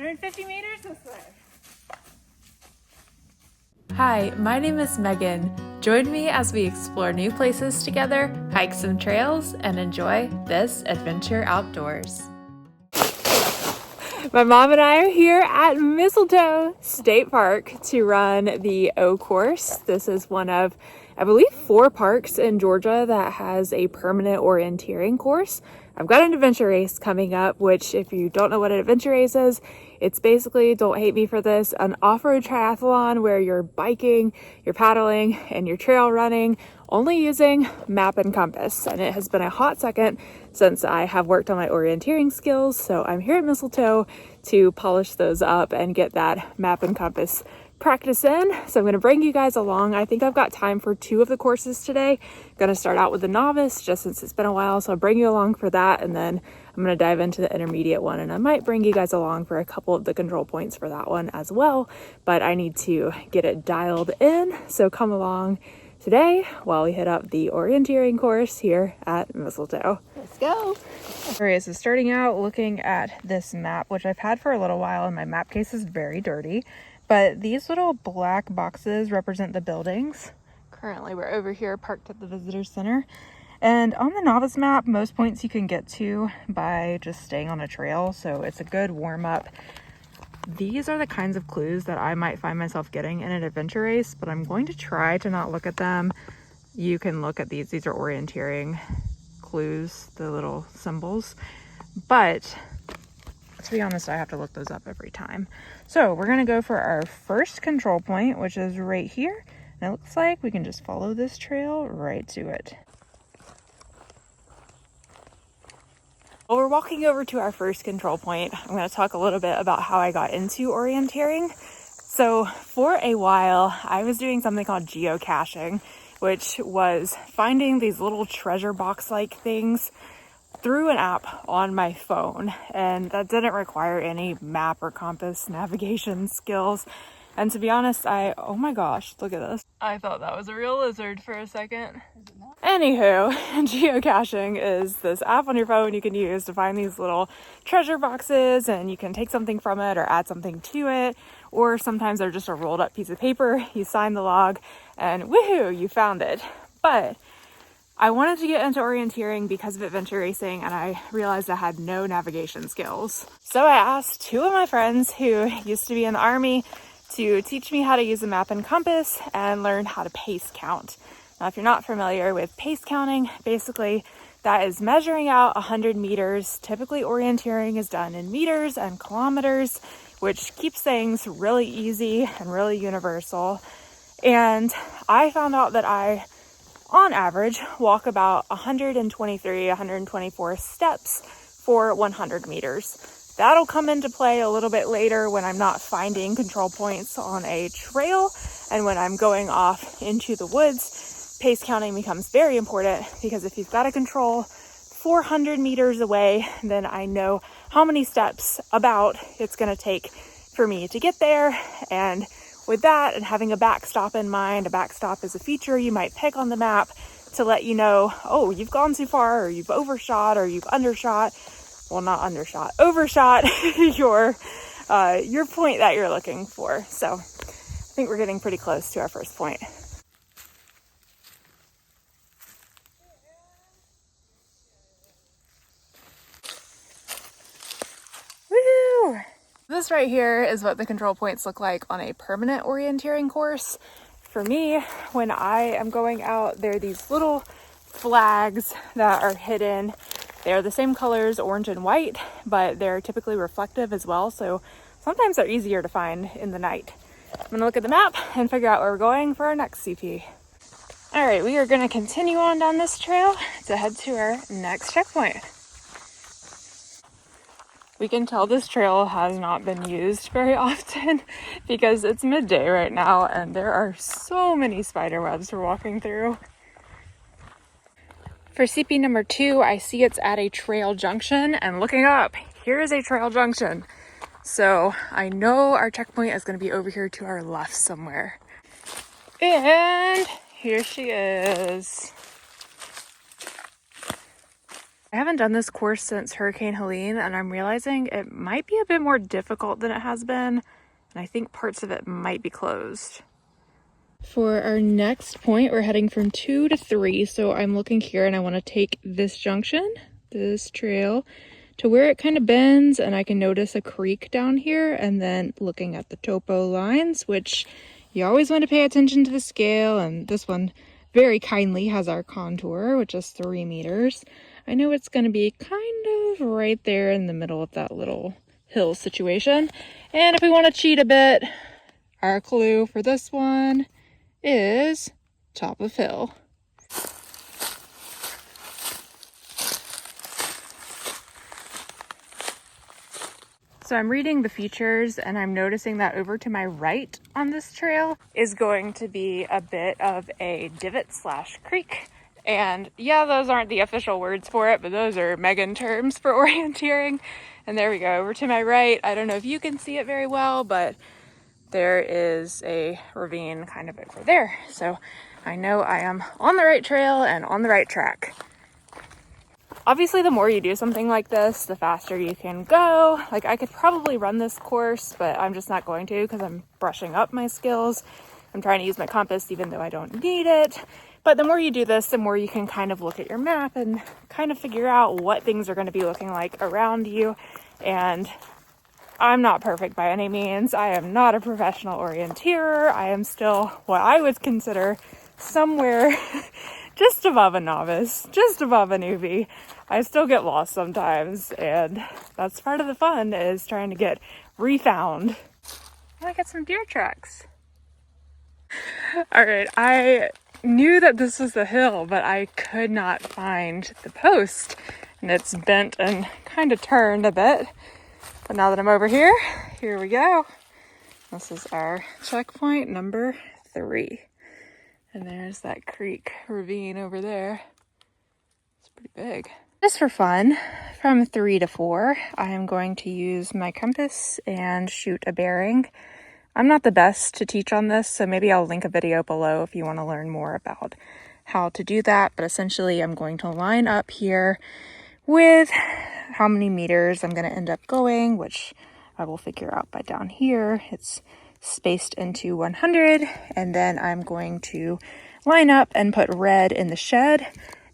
150 meters this way. Hi, my name is Megan. Join me as we explore new places together, hike some trails, and enjoy this adventure outdoors. My mom and I are here at Mistletoe State Park to run the O course. This is one of, I believe, 4 parks in Georgia that has a permanent orienteering course. I've got an adventure race coming up, which if you don't know what an adventure race is, it's basically, don't hate me for this, an off-road triathlon where you're biking, you're paddling, and you're trail running, only using map and compass. And it has been a hot second since I have worked on my orienteering skills, so I'm here at Mistletoe to polish those up and get that map and compass practice in. So I'm going to bring you guys along. I think I've got time for 2 of the courses today. I'm going to start out with the novice just since it's been a while, so I'll bring you along for that, and then I'm going to dive into the intermediate one, and I might bring you guys along for a couple of the control points for that one as well, but I need to get it dialed in. So come along today while we hit up the orienteering course here at Mistletoe. Let's go. Alright, so starting out looking at this map, which I've had for a little while, and my map case is very dirty, but these little black boxes represent the buildings. Currently we're over here parked at the visitor center, and on the novice map most points you can get to by just staying on a trail, so it's a good warm-up. These are the kinds of clues that I might find myself getting in an adventure race, but I'm going to try to not look at them. You can look at these are orienteering clues, the little symbols, but to be honest, I have to look those up every time. So we're gonna go for our first control point, which is right here, and it looks like we can just follow this trail right to it. Well, we're walking over to our first control point. I'm going to talk a little bit about how I got into orienteering. So for a while, I was doing something called geocaching, which was finding these little treasure box-like things through an app on my phone. And that didn't require any map or compass navigation skills. And to be honest, oh my gosh, look at this. I thought that was a real lizard for a second. Anywho, geocaching is this app on your phone you can use to find these little treasure boxes, and you can take something from it or add something to it, or sometimes they're just a rolled up piece of paper. You sign the log and woohoo, you found it. But I wanted to get into orienteering because of adventure racing, and I realized I had no navigation skills. So I asked 2 of my friends who used to be in the Army to teach me how to use a map and compass and learn how to pace count. Now, if you're not familiar with pace counting, basically that is measuring out 100 meters. Typically orienteering is done in meters and kilometers, which keeps things really easy and really universal. And I found out that I, on average, walk about 123, 124 steps for 100 meters. That'll come into play a little bit later when I'm not finding control points on a trail and when I'm going off into the woods. Pace counting becomes very important because if you've got to control 400 meters away, then I know how many steps about it's going to take for me to get there. And with that, and having a backstop in mind, a backstop is a feature you might pick on the map to let you know, oh, you've gone too far, or you've overshot, or you've undershot. Well, not undershot, overshot your point that you're looking for. So I think we're getting pretty close to our first point. Woo! This right here is what the control points look like on a permanent orienteering course. For me, when I am going out, there are these little flags that are hidden. They're the same colors, orange and white, but they're typically reflective as well, so sometimes they're easier to find in the night. I'm gonna look at the map and figure out where we're going for our next CP. All right, we are gonna continue on down this trail to head to our next checkpoint. We can tell this trail has not been used very often because it's midday right now and there are so many spider webs we're walking through. For CP number 2, I see it's at a trail junction, and looking up, here is a trail junction. So I know our checkpoint is going to be over here to our left somewhere. And here she is. I haven't done this course since Hurricane Helene, and I'm realizing it might be a bit more difficult than it has been, and I think parts of it might be closed. For our next point, we're heading from 2 to 3, so I'm looking here and I want to take this junction, this trail, to where it kind of bends and I can notice a creek down here, and then looking at the topo lines, which you always want to pay attention to the scale, and this one very kindly has our contour, which is 3 meters. I know it's going to be kind of right there in the middle of that little hill situation. And if we want to cheat a bit, our clue for this one is top of hill. So I'm reading the features and I'm noticing that over to my right on this trail is going to be a bit of a divot slash creek. And yeah, those aren't the official words for it, but those are Megan terms for orienteering. And there we go, over to my right. I don't know if you can see it very well, but there is a ravine kind of over there. So I know I am on the right trail and on the right track. Obviously, the more you do something like this, the faster you can go. Like, I could probably run this course, but I'm just not going to because I'm brushing up my skills. I'm trying to use my compass even though I don't need it. But the more you do this, the more you can kind of look at your map and kind of figure out what things are going to be looking like around you. And I'm not perfect by any means. I am not a professional orienteer. I am still what I would consider somewhere just above a novice, just above a newbie. I still get lost sometimes, and that's part of the fun, is trying to get refound. I got some deer tracks. All right, I knew that this was the hill, but I could not find the post, and it's bent and kind of turned a bit. But now that I'm over here, here we go. This is our checkpoint number 3. And there's that creek ravine over there. It's pretty big. Just for fun, from 3 to 4, I am going to use my compass and shoot a bearing. I'm not the best to teach on this, so maybe I'll link a video below if you want to learn more about how to do that. But essentially, I'm going to line up here with how many meters I'm going to end up going, which I will figure out by down here. It's spaced into 100, and then I'm going to line up and put red in the shed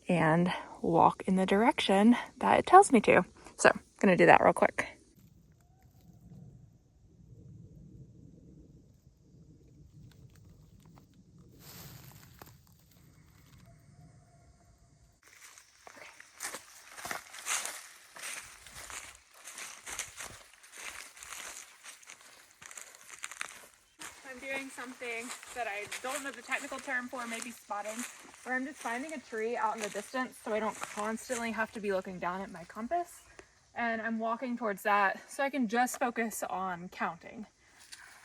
and walk in the direction that it tells me to. So I'm going to do that real quick. I'm doing something that I don't know the technical term for, maybe spotting, where I'm just finding a tree out in the distance so I don't constantly have to be looking down at my compass. And I'm walking towards that so I can just focus on counting.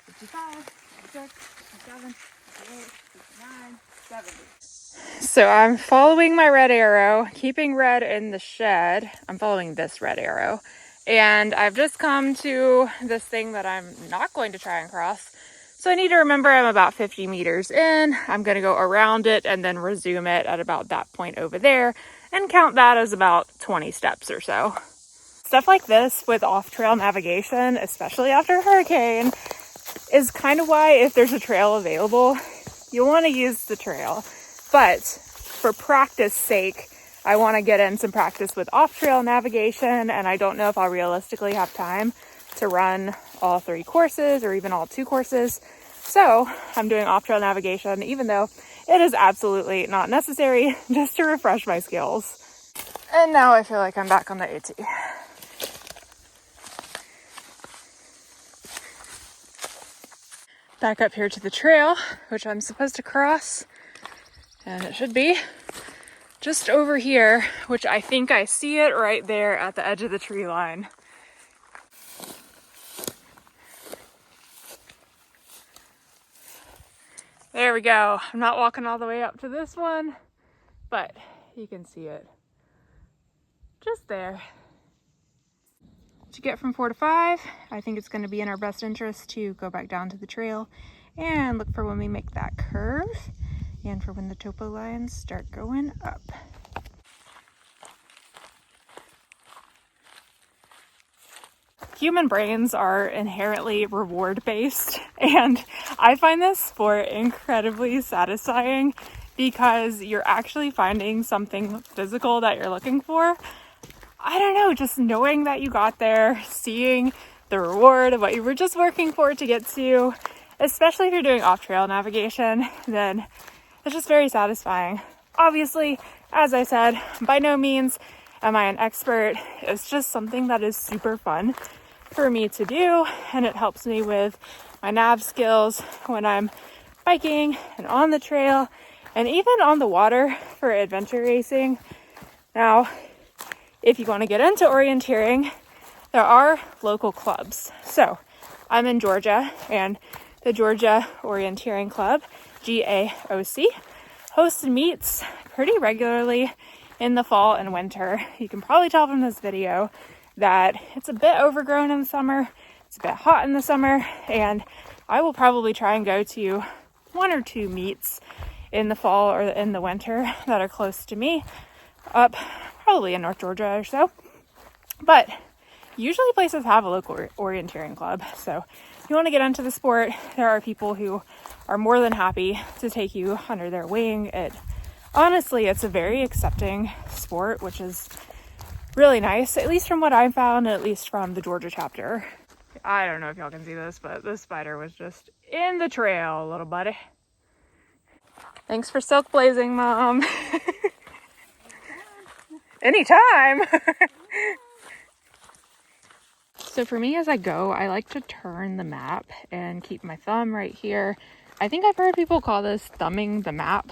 55, 56, 57, 58, 59, 70. So I'm following my red arrow, keeping red in the shed. I'm following this red arrow. And I've just come to this thing that I'm not going to try and cross. So I need to remember I'm about 50 meters in. I'm going to go around it and then resume it at about that point over there and count that as about 20 steps or so. Stuff like this with off-trail navigation, especially after a hurricane, is kind of why if there's a trail available, you'll want to use the trail. But for practice sake, I want to get in some practice with off-trail navigation, and I don't know if I'll realistically have time to run all 3 courses or even all 2 courses. So I'm doing off-trail navigation, even though it is absolutely not necessary, just to refresh my skills. And now I feel like I'm back on the AT. Back up here to the trail, which I'm supposed to cross, and it should be just over here, which I think I see it right there at the edge of the tree line. There we go. I'm not walking all the way up to this one, but you can see it just there. To get from 4 to 5, I think it's going to be in our best interest to go back down to the trail and look for when we make that curve and for when the topo lines start going up. human brains are inherently reward based, and I find this sport incredibly satisfying because you're actually finding something physical that you're looking for. I don't know, just knowing that you got there, seeing the reward of what you were just working for to get to, especially if you're doing off-trail navigation, then it's just very satisfying. Obviously, as I said, by no means am I an expert. It's just something that is super fun for me to do, and it helps me with my nav skills when I'm biking and on the trail and even on the water for adventure racing. Now, if you want to get into orienteering, there are local clubs. So I'm in Georgia, and the Georgia Orienteering Club, GAOC, hosts meets pretty regularly in the fall and winter. You can probably tell from this video that it's a bit overgrown in the summer, it's a bit hot in the summer, and I will probably try and go to 1 or 2 meets in the fall or in the winter that are close to me, up probably in North Georgia or so. But usually places have a local orienteering club, so if you want to get into the sport, there are people who are more than happy to take you under their wing. Honestly, it's a very accepting sport, which is really nice, at least from what I found, at least from the Georgia chapter. I don't know if y'all can see this, but this spider was just in the trail, little buddy. Thanks for silk blazing, Mom. Anytime. So for me, as I go, I like to turn the map and keep my thumb right here. I think I've heard people call this thumbing the map,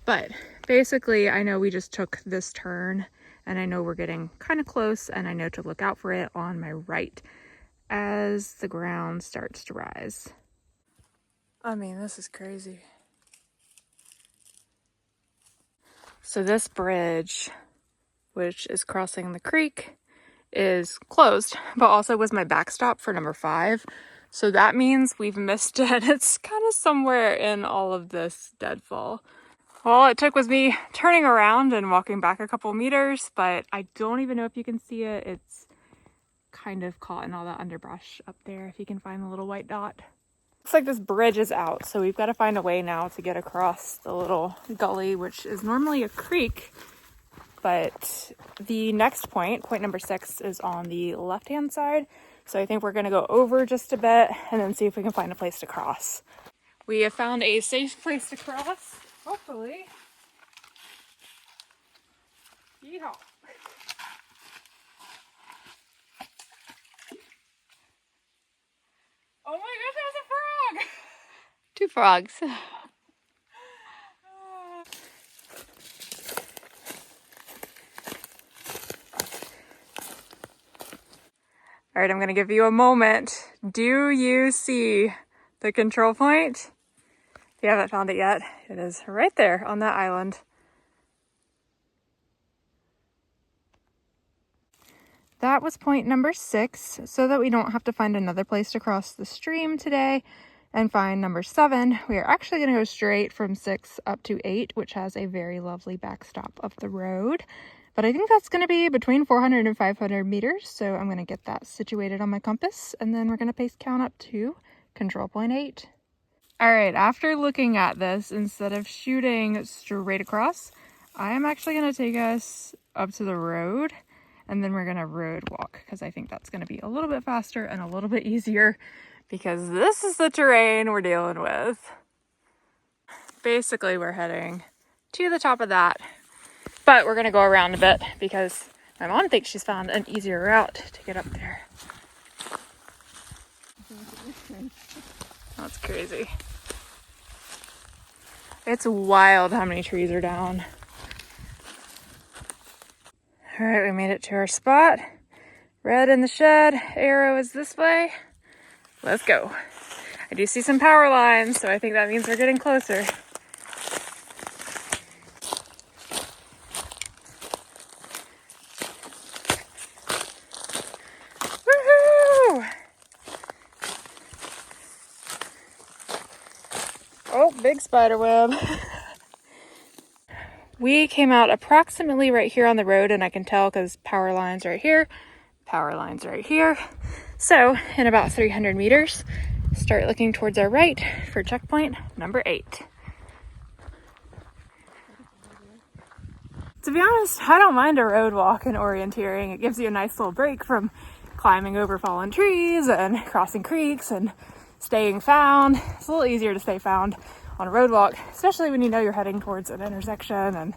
but basically I know we just took this turn and I know we're getting kind of close, and I know to look out for it on my right as the ground starts to rise. I mean, this is crazy. So this bridge, which is crossing the creek, is closed, but also was my backstop for number 5. So that means we've missed it. It's kind of somewhere in all of this deadfall. All it took was me turning around and walking back a couple meters, but I don't even know if you can see it. It's kind of caught in all that underbrush up there, if you can find the little white dot. Looks like this bridge is out, so we've got to find a way now to get across the little gully, which is normally a creek. But the next point number 6, is on the left-hand side. So I think we're going to go over just a bit and then see if we can find a place to cross. We have found a safe place to cross, hopefully. Yeehaw. Oh my gosh, there's a frog! 2 frogs. All right, I'm going to give you a moment. Do you see the control point? If you haven't found it yet, it is right there on that island. That was point number 6, so that we don't have to find another place to cross the stream today and find number 7. We are actually going to go straight from 6 up to 8, which has a very lovely backstop of the road. But I think that's going to be between 400 and 500 meters, so I'm going to get that situated on my compass, and then we're going to pace count up to control point 8. All right, after looking at this, instead of shooting straight across, I am actually going to take us up to the road, and then we're going to road walk, because I think that's going to be a little bit faster and a little bit easier, because this is the terrain we're dealing with. Basically, we're heading to the top of that, but we're going to go around a bit because my mom thinks she's found an easier route to get up there. That's crazy. It's wild how many trees are down. All right, we made it to our spot. Red in the shed, arrow is this way. Let's go. I do see some power lines, so I think that means we're getting closer. Woohoo! Oh, big spider web. We came out approximately right here on the road, and I can tell because power lines right here, power lines right here. So in about 300 meters, start looking towards our right for checkpoint number 8. To be honest, I don't mind a road walk in orienteering. It gives you a nice little break from climbing over fallen trees and crossing creeks and staying found. It's a little easier to stay found on a road walk, especially when you know you're heading towards an intersection, and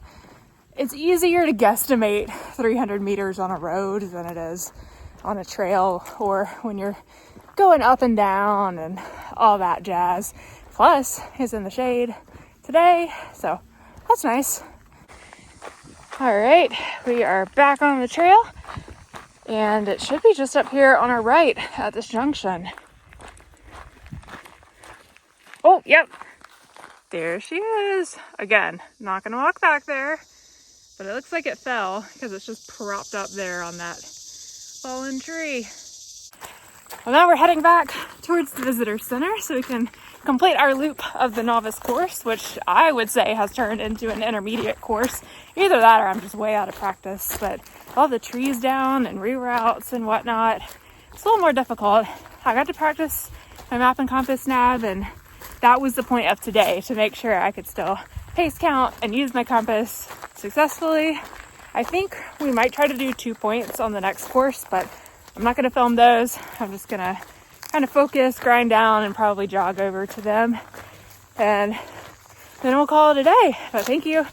it's easier to guesstimate 300 meters on a road than it is on a trail or when you're going up and down and all that jazz. Plus, it's in the shade today, so that's nice. All right, we are back on the trail, and it should be just up here on our right at this junction. Oh, yep, there she is. Again, not gonna walk back there, but it looks like it fell because it's just propped up there on that fallen tree. Well, now we're heading back towards the visitor center so we can complete our loop of the novice course, which I would say has turned into an intermediate course. Either that or I'm just way out of practice, but all the trees down and reroutes and whatnot, it's a little more difficult. I got to practice my map and compass nav, and that was the point of today, to make sure I could still pace count and use my compass successfully. I think we might try to do 2 points on the next course, but I'm not going to film those. I'm just going to kind of focus, grind down, and probably jog over to them. And then we'll call it a day. But thank you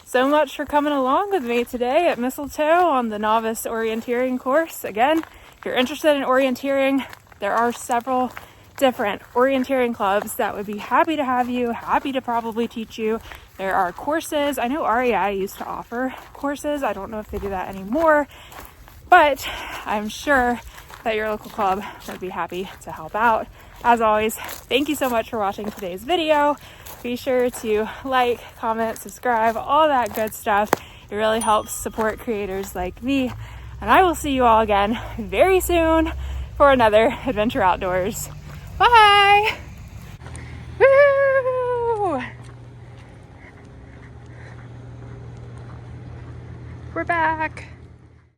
so much for coming along with me today at Mistletoe on the novice orienteering course. Again, if you're interested in orienteering, there are several different orienteering clubs that would be happy to have you, happy to probably teach you. There are courses. I know REI used to offer courses. I don't know if they do that anymore, but I'm sure that your local club would be happy to help out. As always, thank you so much for watching today's video. Be sure to like, comment, subscribe, all that good stuff. It really helps support creators like me. And I will see you all again very soon for another Adventure Outdoors. Bye! Woo! We're back.